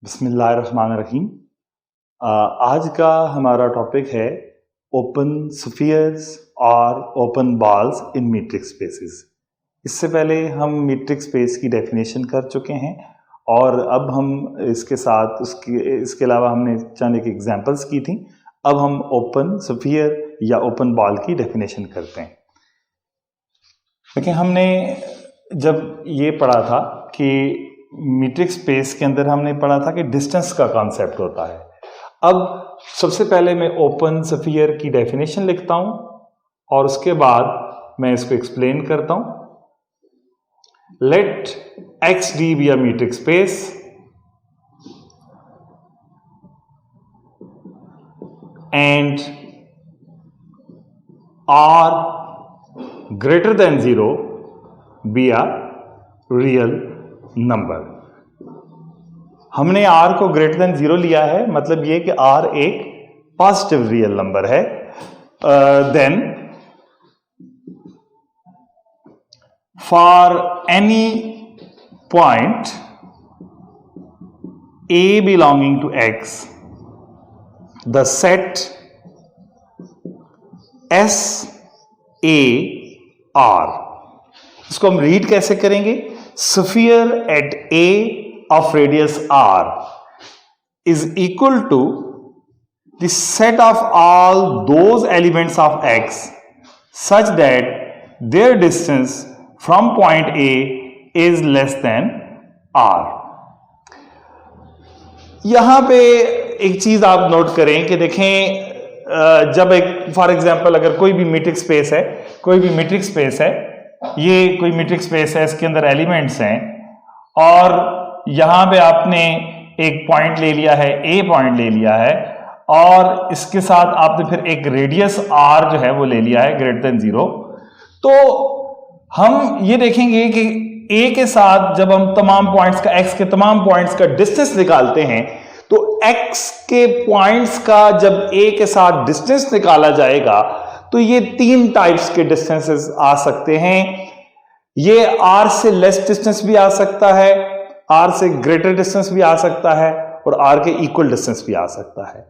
बिस्मिल्लाहिर्रहमानिर्रहीम। आज का हमारा टॉपिक है ओपन स्फीयर्स और open balls in metric spaces. इससे पहले हम मीट्रिक स्पेस की डेफिनेशन कर चुके हैं और अब हम इसके साथ इसके अलावा हमने चंद एक एग्जांपल्स की थी। अब हम ओपन स्फीयर या ओपन बॉल की डेफिनेशन करते हैं। देखिए, हमने जब ये पढ़ा था कि मीट्रिक स्पेस के अंदर हमने पढ़ा था कि डिस्टेंस का कॉन्सेप्ट होता है। अब सबसे पहले मैं ओपन स्फीयर की डेफिनेशन लिखता हूं और उसके बाद मैं इसको एक्सप्लेन करता हूं। Let X D be a metric space and R greater than 0 be a real number. हमने r को ग्रेटर देन 0 लिया है, मतलब ये कि r एक पॉजिटिव रियल नंबर है। Then for any point a belonging to x, the set S A R, इसको हम रीड कैसे करेंगे? Sphere at A of radius R is equal to the set of all those elements of X such that their distance from point A is less than R. यहां पे एक चीज आप note करें कि देखें, जब एक फॉर एग्जांपल अगर कोई भी मीट्रिक स्पेस है, ये कोई मीट्रिक स्पेस है, इसके अंदर एलिमेंट्स हैं और यहां पे आपने एक पॉइंट ले लिया है, ए पॉइंट ले लिया है और इसके साथ आपने फिर एक रेडियस आर जो है वो ले लिया है ग्रेटर देन 0। तो हम ये देखेंगे कि ए के साथ जब हम तमाम पॉइंट्स का, एक्स के तमाम पॉइंट्स का डिस्टेंस निकालते हैं तो एक्स के पॉइंट्स का जब ए के साथ डिस्टेंस निकाला जाएगा तो ये 3 टाइप्स के डिस्टेंसेस आ सकते हैं। ये r से लेस डिस्टेंस भी आ सकता है, r से ग्रेटर डिस्टेंस भी आ सकता है और r के इक्वल डिस्टेंस भी आ सकता है।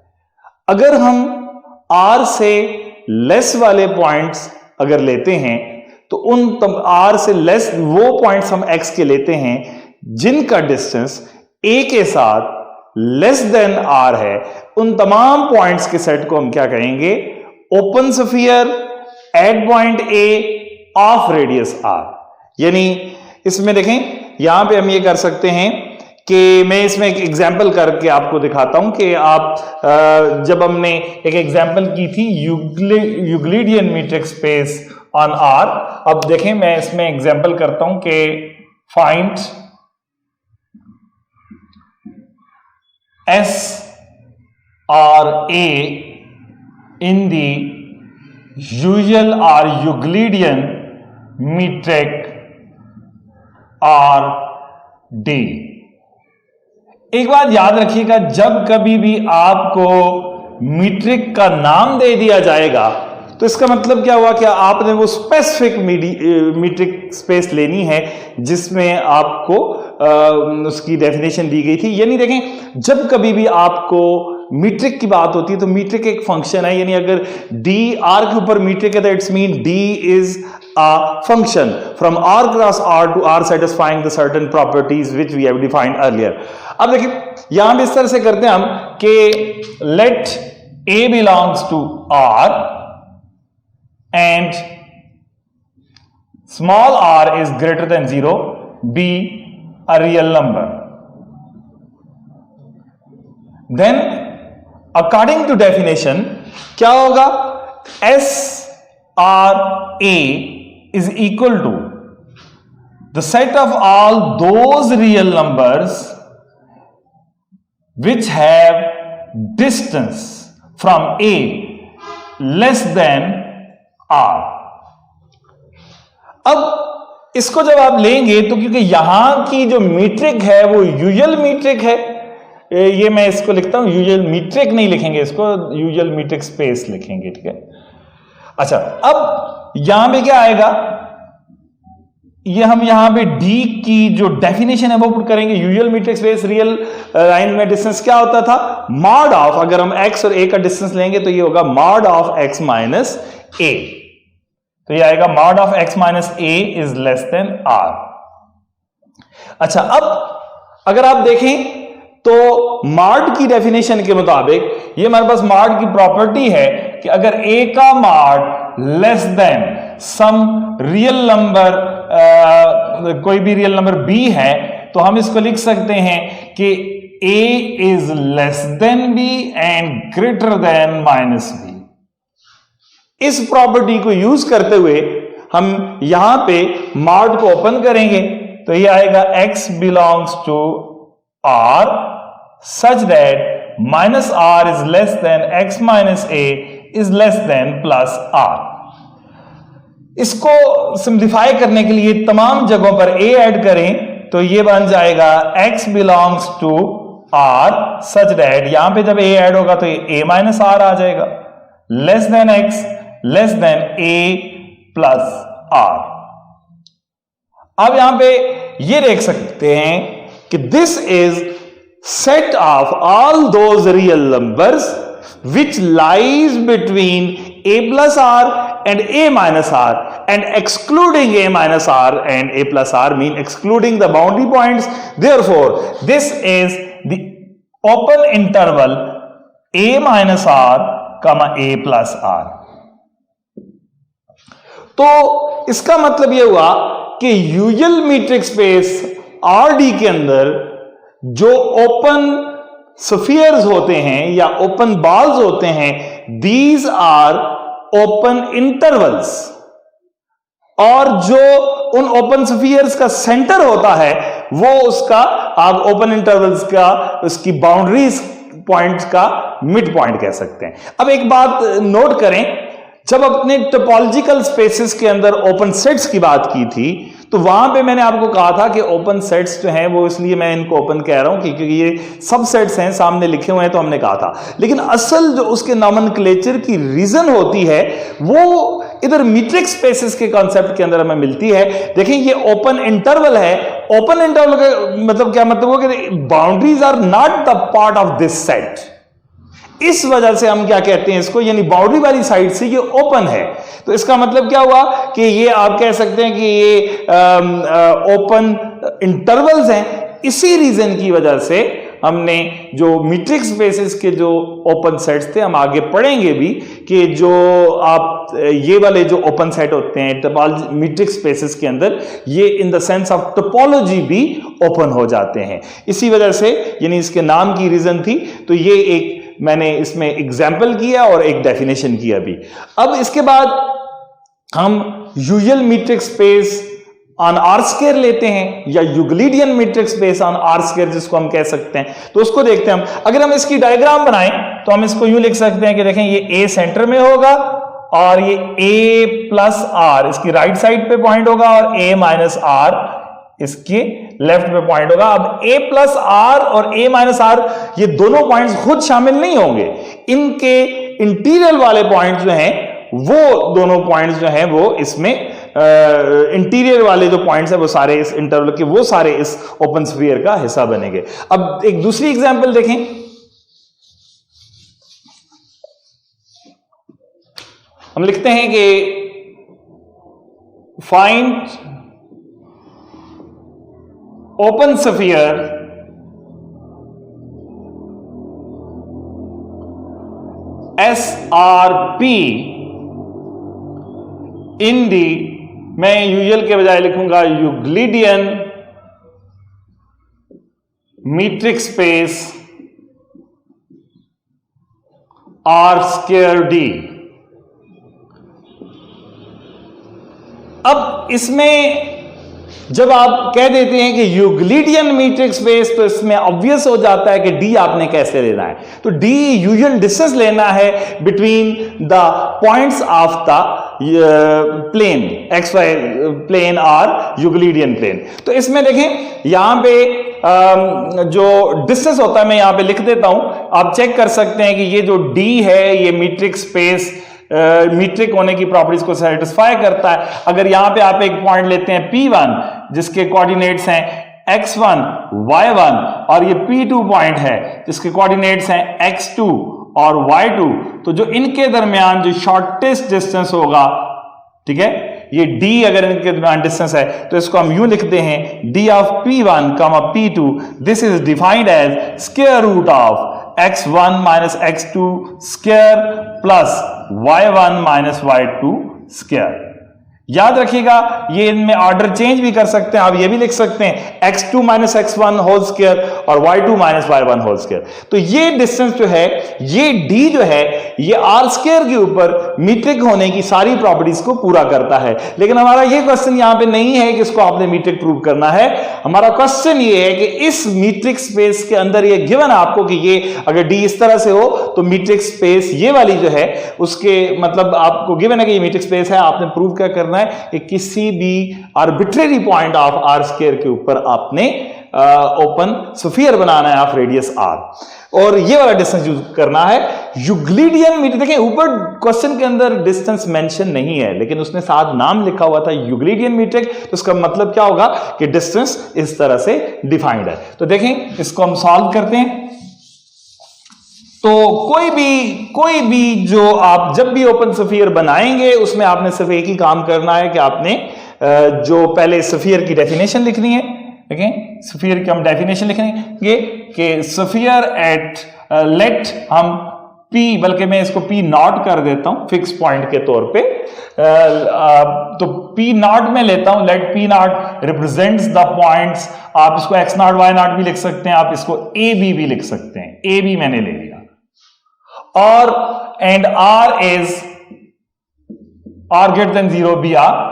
अगर हम r से लेस वाले पॉइंट्स अगर लेते हैं तो उन r से लेस वो पॉइंट्स हम x के लेते हैं जिनका डिस्टेंस a के साथ लेस देन r है। उन तमाम पॉइंट्स के सेट को हम क्या कहेंगे? Open sphere at point A of radius R। यानी इसमें देखें, यहां पे हम ये कर सकते हैं कि मैं इसमें एक एग्जांपल करके आपको दिखाता हूं कि आप जब हमने एक एग्जांपल की थी Euclidean metric space on R। अब देखें, मैं इसमें एग्जांपल करता हूं कि फाइंड S और A in the usual or Euclidean metric R D। एक बात याद रखिएगा, जब कभी भी आपको मीट्रिक का नाम दे दिया जाएगा तो इसका मतलब क्या हुआ कि आपने वो स्पेसिफिक मीट्रिक स्पेस लेनी है जिसमें आपको उसकी डेफिनेशन दी गई थी। यानी देखें, जब कभी भी आपको मीट्रिक की बात होती है तो मीट्रिक एक फंक्शन है, यानी अगर डी आर के ऊपर मीट्रिक है तो it's mean D is a function from R cross R to R satisfying the certain properties which we have defined earlier. अब देखिए, यहां भी इस तरह से करते हैं हम कि let A belongs to R and small R is greater than 0 be a real number. Then according to definition क्या होगा? S R A is equal to the set of all those real numbers which have distance from A less than R. अब इसको जब आप लेंगे तो क्योंकि यहां की जो मीट्रिक है वो यूजुअल मीट्रिक है, ये मैं इसको लिखता हूं, यूजुअल मीट्रिक नहीं लिखेंगे, इसको यूजुअल मीट्रिक स्पेस लिखेंगे, ठीक है। अच्छा, अब यहां पे क्या आएगा? ये हम यहां पे D की जो डेफिनेशन है वो पुट करेंगे। Usual metric space real line में डिस्टेंस क्या होता था, मॉड ऑफ, अगर हम x और a का डिस्टेंस लेंगे तो ये होगा mod of x minus a, तो ये आएगा mod of x minus a is less than r। अच्छा, अब अगर आप देखें तो मॉड की डेफिनेशन के मुताबिक ये हमारे पास मॉड की प्रॉपर्टी है कि अगर a का mod less than some real number, कोई भी रियल नंबर b है, तो हम इसको लिख सकते हैं कि a is less then b and greater than minus b। इस प्रॉपर्टी को यूज करते हुए हम यहां पे मॉड को ओपन करेंगे तो ये आएगा x belongs to r such that minus r is less than x minus a is less than plus r। इसको सिंप्लीफाई करने के लिए तमाम जगहों पर a ऐड करें तो ये बन जाएगा x belongs to r such that, यहां पे जब a ऐड होगा तो ये a माइनस r आ जाएगा, less than x less than a plus r। अब यहां पे ये देख सकते हैं कि this is set of all those real numbers which lies between a plus r and a minus r, and excluding a minus r and a plus r mean excluding the boundary points. Therefore this is the open interval a minus r comma a plus r। तो इसका मतलब यह हुआ कि usual metric space RD के अंदर जो open spheres होते हैं या ओपन बॉल्स होते हैं, दीज आर ओपन इंटरवल्स, और जो उन ओपन स्फीयर्स का सेंटर होता है वो उसका, आप ओपन इंटरवल्स का उसकी बाउंड्रीज पॉइंट्स का मिड पॉइंट कह सकते हैं। अब एक बात नोट करें, जब अपने टोपोलॉजिकल स्पेसेस के अंदर ओपन सेट्स की बात की थी तो वहां पे मैंने आपको कहा था कि ओपन सेट्स जो हैं वो, इसलिए मैं इनको ओपन कह रहा हूं क्योंकि ये सब सेट्स हैं, सामने लिखे हुए हैं, तो हमने कहा था। लेकिन असल जो उसके नॉमेनक्लेचर की रीजन होती है वो इधर मीट्रिक स्पेसेस के कॉन्सेप्ट के अंदर हमें मिलती है। देखें ये ओपन इंटरवल है, ओपन इंटरवल का मतलब क्या मतलब हो कि boundaries are not the part of this set. इस वजह से हम क्या कहते हैं इसको, यानी बाउंड्री वाली साइड से ये ओपन है, तो इसका मतलब क्या हुआ कि ये आप कह सकते हैं कि ये ओपन इंटरवल्स हैं। इसी रीजन की वजह से हमने जो मीट्रिक स्पेसेस के जो ओपन सेट्स थे, हम आगे पढ़ेंगे भी कि जो आप ये वाले जो ओपन सेट होते हैं टोपोलॉजी मीट्रिक स्पेसेस के अंदर, ये in the sense of topology भी ओपन हो जाते हैं। इसी वजह से, यानी इसके नाम की रीजन थी, तो ये एक मैंने इसमें एग्जाम्पल किया और एक डेफिनेशन किया भी। अब इसके बाद हम usual metric space on R square लेते हैं या Euclidean metric space on R square जिसको हम कह सकते हैं, तो उसको देखते हैं हम। अगर हम इसकी डायग्राम बनाएं तो हम इसको यूं लिख सकते हैं कि देखें ये ए सेंटर में होगा और ये ए प्लस आर इसकी राइट साइड पे पॉइंट होगा और ए माइनस आर इसके लेफ्ट पे पॉइंट होगा। अब a प्लस आर और a माइनस आर ये दोनों पॉइंट्स खुद शामिल नहीं होंगे, इनके इंटीरियर वाले पॉइंट्स जो हैं वो दोनों पॉइंट्स जो हैं वो इसमें इंटीरियर वाले जो पॉइंट्स हैं वो सारे इस इंटरवल के, वो सारे इस ओपन स्फीयर का हिस्सा बनेंगे। अब एक दूसरी एग्जांपल देखें, हम लिखते हैं कि find open sphere SRP in the, मैं यूजुअल के बजाय लिखूंगा Euclidean metric space R square D। अब इसमें जब आप कह देते हैं कि यूक्लिडियन मीट्रिक स्पेस, तो इसमें ऑब्वियस हो जाता है कि डी आपने कैसे लेना है। तो डी यूजुअल डिस्टेंस लेना है between the points of the plane X Y plane और यूक्लिडियन प्लेन। तो इसमें देखें यहां पे जो डिस्टेंस होता है मैं यहां पे लिख देता हूं, आप चेक कर सकते हैं कि ये जो डी है ये मीट्रिक स्पेस मीट्रिक होने की प्रॉपर्टीज को सेटिस्फाई करता है। अगर यहां पे आप एक पॉइंट लेते हैं P1 जिसके कोऑर्डिनेट्स हैं x1 y1 और ये P2 पॉइंट है जिसके कोऑर्डिनेट्स हैं x2 और y2, तो जो इनके दरमियान जो शॉर्टेस्ट डिस्टेंस होगा, ठीक है, ये d अगर इनके दरमियान डिस्टेंस है तो इसको हम यूं लिखते हैं d of P1 comma P2 this is defined as square root of x1 minus x2 square plus y1 minus y2 square. याद रखिएगा ये इनमें ऑर्डर चेंज भी कर सकते हैं, आप ये भी लिख सकते हैं x2 minus x1 whole square और y2 minus y1 whole square. तो ये डिस्टेंस जो है, ये d जो है, ये r स्क्वायर के ऊपर मीट्रिक होने की सारी प्रॉपर्टीज को पूरा करता है। लेकिन हमारा ये क्वेश्चन यहां पे नहीं है कि इसको आपने मीट्रिक प्रूव करना है। हमारा क्वेश्चन ये है कि इस मीट्रिक स्पेस के अंदर ये गिवन आपको कि ये अगर d इस तरह से हो तो मीट्रिक स्पेस ये वाली जो है उसके मतलब आपको गिवन है कि ये मीट्रिक स्पेस है, आपने प्रूव क्या करना है कि किसी भी arbitrary point of R square के ऊपर आपने ओपन स्फीयर बनाना है ऑफ रेडियस r और ये वाला डिस्टेंस यूज करना है। यूक्लिडियन मीट्रिक, देखिए ऊपर क्वेश्चन के अंदर डिस्टेंस मेंशन नहीं है लेकिन उसने साथ नाम लिखा हुआ था यूक्लिडियन मीट्रिक, तो इसका मतलब क्या होगा कि डिस्टेंस इस तरह से डिफाइंड है। तो देखें इसको हम सॉल्व करते हैं। तो कोई भी जो आप जब भी ओपन स्फीयर बनाएंगे उसमें आपने सिर्फ एक ही काम करना है कि आपने जो पहले स्फीयर की डेफिनेशन लिखनी है। देखें स्फीयर की हम डेफिनेशन लिखेंगे कि स्फीयर एट लेट हम P, बल्कि मैं इसको P नॉट कर देता हूं फिक्स पॉइंट के तौर पे, तो P नॉट में लेता हूं, let P nought represents the points. आप इसको x नॉट y नॉट भी लिख सकते हैं, आप इसको a b भी लिख सकते हैं, a b मैंने ले लिया। और and r is r greater than 0 be are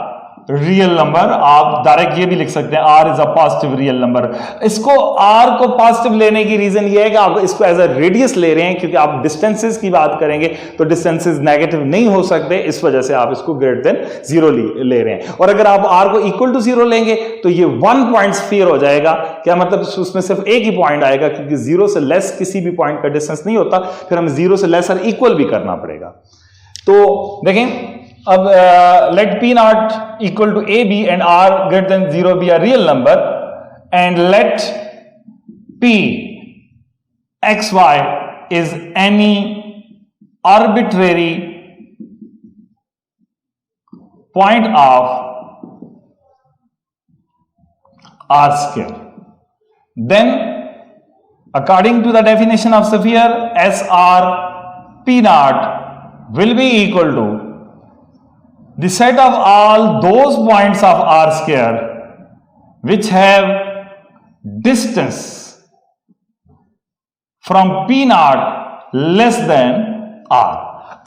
real number, आप डायरेक्ट ये भी लिख सकते हैं r is a positive real number. इसको r को पॉजिटिव लेने की रीजन ये है कि आप इसको एज अ रेडियस ले रहे हैं, क्योंकि आप डिस्टेंसेस की बात करेंगे तो डिस्टेंसेस नेगेटिव नहीं हो सकते, इस वजह से आप इसको ग्रेटर देन 0 ले रहे हैं। और अगर आप r को इक्वल टू 0 लेंगे तो ये 1 पॉइंट स्फीयर हो जाएगा। क्या मतलब, उसमें सिर्फ एक ही पॉइंट आएगा, क्योंकि 0 से लेस किसी भी पॉइंट का डिस्टेंस नहीं होता, फिर हमें 0 से लेस और इक्वल भी करना पड़ेगा। तो देखें अब let P nought equal to A B and r greater than 0 be a real number and let P X Y is any arbitrary point of r square, then according to the definition of sphere SR P naught will be equal to the set of all those points of R square which have distance from P naught less than R।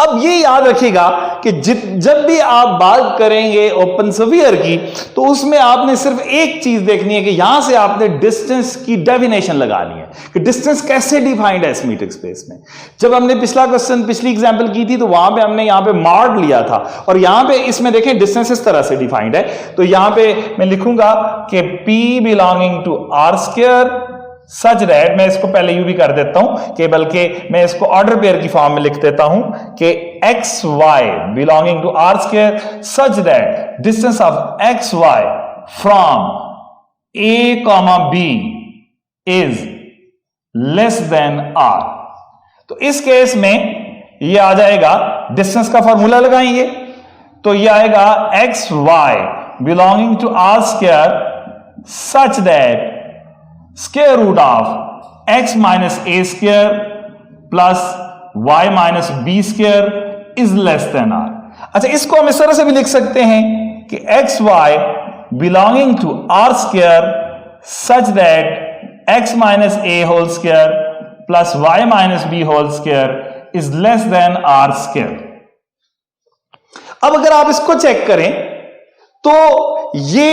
अब ये याद रखिएगा कि जब भी आप बात करेंगे ओपन स्फीयर की तो उसमें आपने सिर्फ एक चीज देखनी है कि यहां से आपने डिस्टेंस की डेफिनेशन लगानी है कि डिस्टेंस कैसे डिफाइंड है इस मीट्रिक स्पेस में। जब हमने पिछली एग्जांपल की थी तो वहां पे हमने यहां पे मॉड लिया था और यहां पे इसमें देखें डिस्टेंस इस तरह से डिफाइंड है। तो यहां पे मैं लिखूंगा कि P belonging to R square such that, मैं इसको पहले यू भी कर देता हूं कि बल्कि मैं इसको ऑर्डर पेयर की फॉर्म में लिख देता हूं कि X Y belonging to R square such that distance of X Y from A comma B is less than R. तो इस केस में ये आ जाएगा, डिस्टेंस का फॉर्मूला लगाएंगे तो ये आएगा X Y belonging to R square such that square root of x minus A square plus y minus B square is less than r। अच्छा, इसको हम इस तरह से भी लिख सकते हैं कि X Y belonging to R square such that x minus A whole square plus y minus B whole square is less than R square. अब अगर आप इसको चेक करें तो ये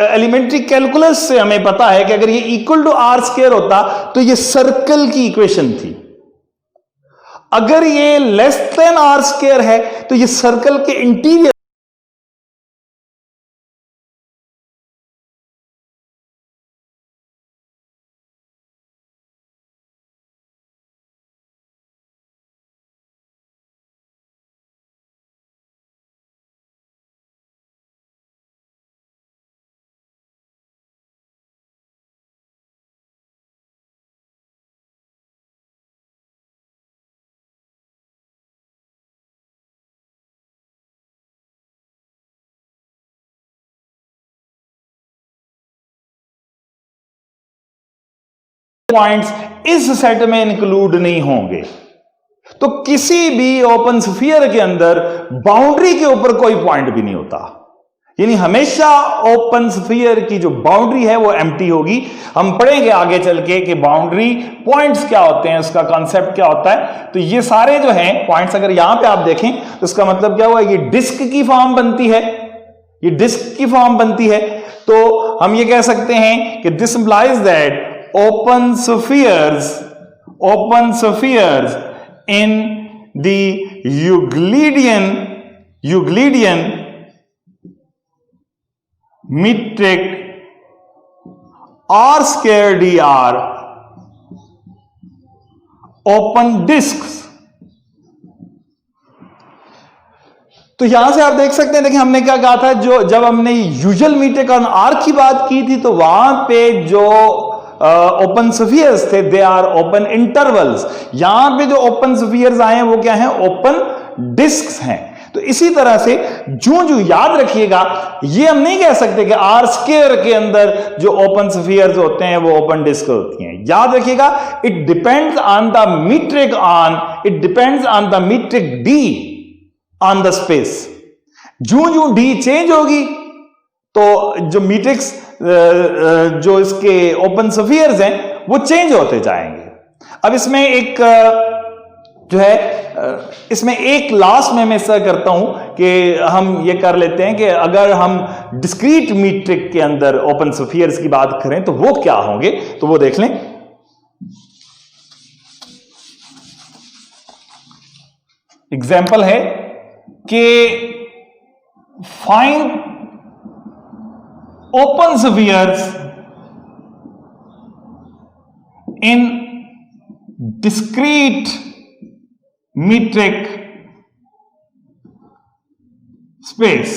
एलिमेंट्री कैलकुलस से हमें पता है कि अगर ये इक्वल टू आर स्क्वायर होता तो ये सर्कल की इक्वेशन थी। अगर ये लेस देन आर स्क्वायर है तो ये सर्कल के इंटीरियर पॉइंट्स इस सेट में इंक्लूड नहीं होंगे। तो किसी भी ओपन स्फीयर के अंदर बाउंड्री के ऊपर कोई पॉइंट भी नहीं होता, यानी हमेशा ओपन स्फीयर की जो बाउंड्री है वो एम्प्टी होगी। हम पढ़ेंगे आगे चल के कि बाउंड्री पॉइंट्स क्या होते हैं, उसका कॉन्सेप्ट क्या होता है। तो ये सारे जो हैं पॉइंट्स अगर यहां पे आप देखें तो इसका मतलब क्या हुआ, ये डिस्क की फॉर्म बनती है, ये डिस्क की फॉर्म बनती है। तो हम ये कह सकते हैं कि this implies that open spheres in the Euclidean metric R square d are open disks। तो यहां से आप देख सकते हैं, देखिए हमने क्या कहा था, जो जब हमने यूजुअल मीट्रिक और आर की बात की थी तो वहां पे जो ओपन स्फीयर्स थे दे आर ओपन इंटरवल्स। यहां पे जो ओपन स्फीयर्स आए हैं वो क्या हैं, ओपन डिस्क्स हैं। तो इसी तरह से जो याद रखिएगा, ये हम नहीं कह सकते कि आर स्क्वायर के अंदर जो ओपन स्फीयर्स होते हैं वो ओपन डिस्क होती हैं। याद रखिएगा, it depends on the metric D on the space. जो डी चेंज होगी तो जो मीट्रिक्स जो इसके ओपन स्फीयर्स हैं वो चेंज होते जाएंगे। अब इसमें एक जो है, इसमें एक लास्ट में मैं ऐसा करता हूं कि हम ये कर लेते हैं कि अगर हम डिस्क्रीट मीट्रिक के अंदर ओपन स्फीयर्स की बात करें तो वो क्या होंगे, तो वो देख लें। एग्जाम्पल है कि find open spheres in discrete metric space।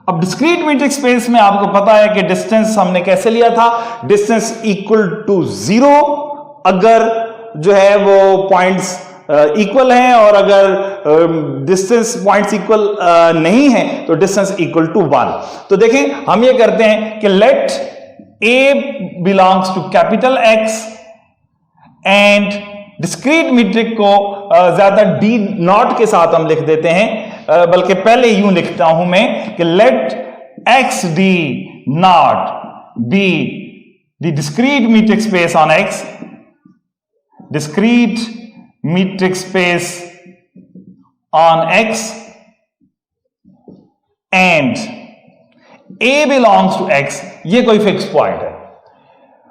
अब डिस्क्रीट मीट्रिक स्पेस में आपको पता है कि डिस्टेंस हमने कैसे लिया था, डिस्टेंस इक्वल टू 0 अगर जो है वो पॉइंट्स इक्वल हैं, और अगर डिस्टेंस पॉइंट्स इक्वल नहीं है तो डिस्टेंस इक्वल टू 1। तो देखें हम ये करते हैं कि let A belongs to capital X and discrete metric को ज्यादा डी नॉट के साथ हम लिख देते हैं, बल्कि पहले यूं लिखता हूं मैं कि let X D nought be the discrete metric space on X, discrete metric space on x and a belongs to x, ये कोई फिक्स पॉइंट है।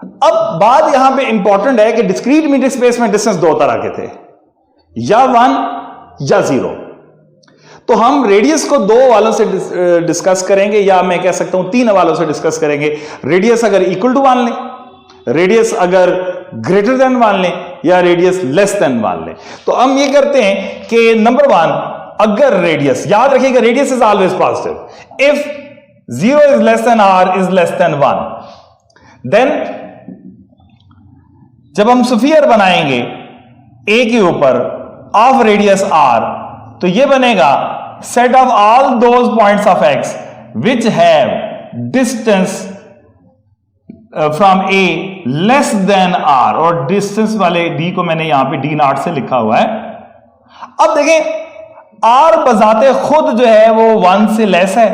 अब बात यहां पे इंपॉर्टेंट है कि डिस्क्रीट मीट्रिक स्पेस में डिस्टेंस दो तरह के थे, या 1 या 0। तो हम रेडियस को 2 वालों से डिस्कस करेंगे, या मैं कह सकता हूं 3 वालों से डिस्कस करेंगे। रेडियस अगर इक्वल टू 1 लें, रेडियस अगर ग्रेटर देन 1 लें, या रेडियस लेस देन 1 लें। तो हम ये करते हैं कि नंबर 1, अगर रेडियस, याद रखिएगा radius is always positive, if 0 is less than r is less than 1, then जब हम स्फीयर बनाएंगे a के ऊपर ऑफ रेडियस r, तो ये बनेगा set of all those points of x which have distance from A less than R, और distance वाले d को मैंने यहां पे d नॉट से लिखा हुआ है। अब देखें r बजाते खुद जो है वो 1 से लेस है,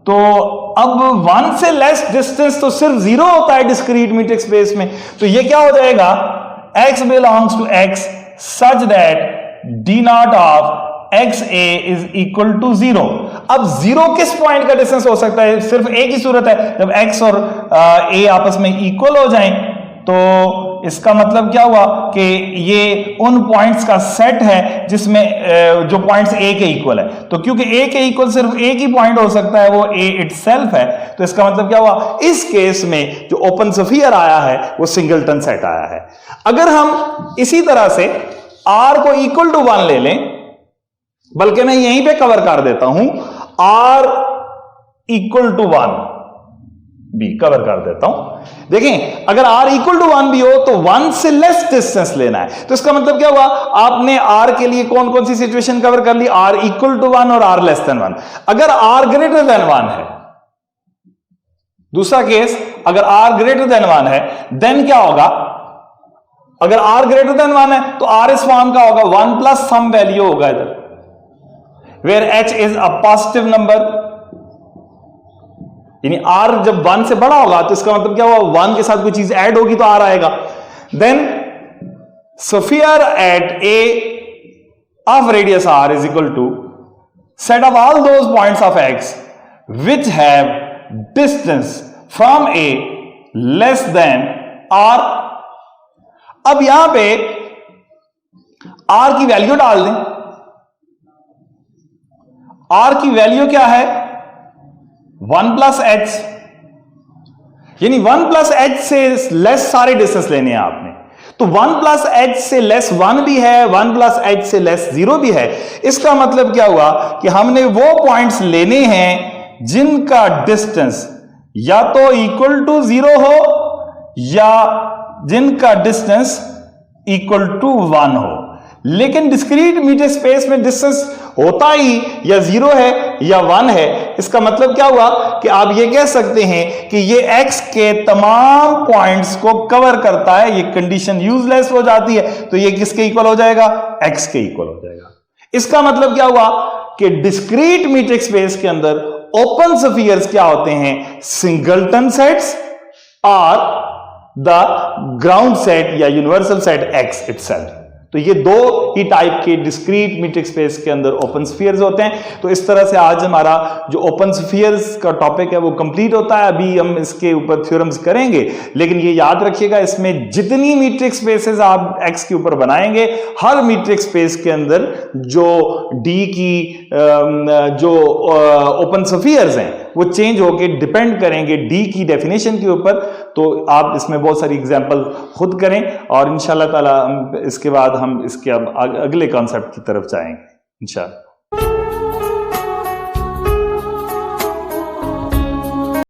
तो अब 1 से लेस डिस्टेंस तो सिर्फ 0 होता है डिस्क्रीट मीट्रिक स्पेस में। तो ये क्या हो जाएगा, x belongs to x such that d nought of X A is equal to 0। अब 0 किस पॉइंट का डिस्टेंस हो सकता है, सिर्फ एक ही सूरत है, जब x और a आपस में इक्वल हो जाएं। तो इसका मतलब क्या हुआ कि ये उन पॉइंट्स का सेट है जिसमें जो पॉइंट्स a के इक्वल है। तो क्योंकि a के इक्वल सिर्फ एक ही पॉइंट हो सकता है, वो a इटसेल्फ है, तो इसका मतलब क्या हुआ, इस केस में जो ओपन स्फीयर आया है वो सिंगलटन सेट आया है। अगर हम इसी तरह से r को इक्वल टू 1 ले लें, बल्कि मैं यहीं पे कवर कर देता हूं, r इक्वल टू 1 भी कवर कर देता हूं। देखें अगर r इक्वल टू 1 भी हो तो 1 से लेस डिस्टेंस लेना है। तो इसका मतलब क्या हुआ, आपने r के लिए कौन कौन सी सिचुएशन कवर कर ली, r इक्वल टू 1 और r लेस देन 1। अगर r ग्रेटर देन 1 है, दूसरा केस, अगर r ग्रेटर देन 1 है देन क्या होगा, अगर r ग्रेटर देन 1 है तो r इस फॉर्म का होगा 1 प्लस सम वैल्यू होगा इधर, where h is a positive number, यानी r जब 1 से बड़ा होगा तो इसका मतलब क्या होगा, 1 के साथ कोई चीज ऐड होगी तो r आएगा। Then sphere at a of radius r is equal to set of all those points of x which have distance from a less than r। अब यहां पे r की वैल्यू डाल दें, r की वैल्यू क्या है 1 प्लस एच, यानी 1 प्लस एच से लेस सारे डिस्टेंस लेने हैं आपने, तो 1 प्लस एच से लेस 1 भी है, 1 प्लस एच से लेस 0 भी है। इसका मतलब क्या हुआ कि हमने वो पॉइंट्स लेने हैं जिनका डिस्टेंस या तो इक्वल टू 0 हो या जिनका डिस्टेंस इक्वल टू 1 हो। लेकिन डिस्क्रीट मीटर स्पेस में डिस्टेंस होता ही या 0 है या 1 है। इसका मतलब क्या हुआ कि आप ये कह सकते हैं कि ये x के तमाम पॉइंट्स को कवर करता है। ये कंडीशन यूजलेस हो जाती है तो ये किसके इक्वल हो जाएगा, x के इक्वल हो जाएगा। इसका मतलब क्या हुआ कि डिस्क्रीट मीट्रिक स्पेस के अंदर ओपन स्फीयर्स क्या होते हैं, सिंगलटन सेट्स और द ग्राउंड सेट या यूनिवर्सल सेट x इटसेल्फ। तो ये दो ही टाइप के डिस्क्रीट मीट्रिक स्पेस के अंदर ओपन स्फीयर्स होते हैं। तो इस तरह से आज हमारा जो ओपन स्फीयर्स का टॉपिक है वो कंप्लीट होता है। अभी हम इसके ऊपर थ्योरम्स करेंगे, लेकिन ये याद रखिएगा इसमें जितनी मीट्रिक स्पेसेस आप x के ऊपर बनाएंगे, हर मीट्रिक स्पेस के अंदर जो d की जो ओपन स्फीयर्स हैं वो चेंज होके डिपेंड करेंगे d की डेफिनेशन के ऊपर। तो आप इसमें बहुत सारी एग्जांपल खुद करें और इंशाल्लाह ताला हम इसके बाद हम इसके अब अगले कॉन्सेप्ट की तरफ जाएंगे इंशाल्लाह।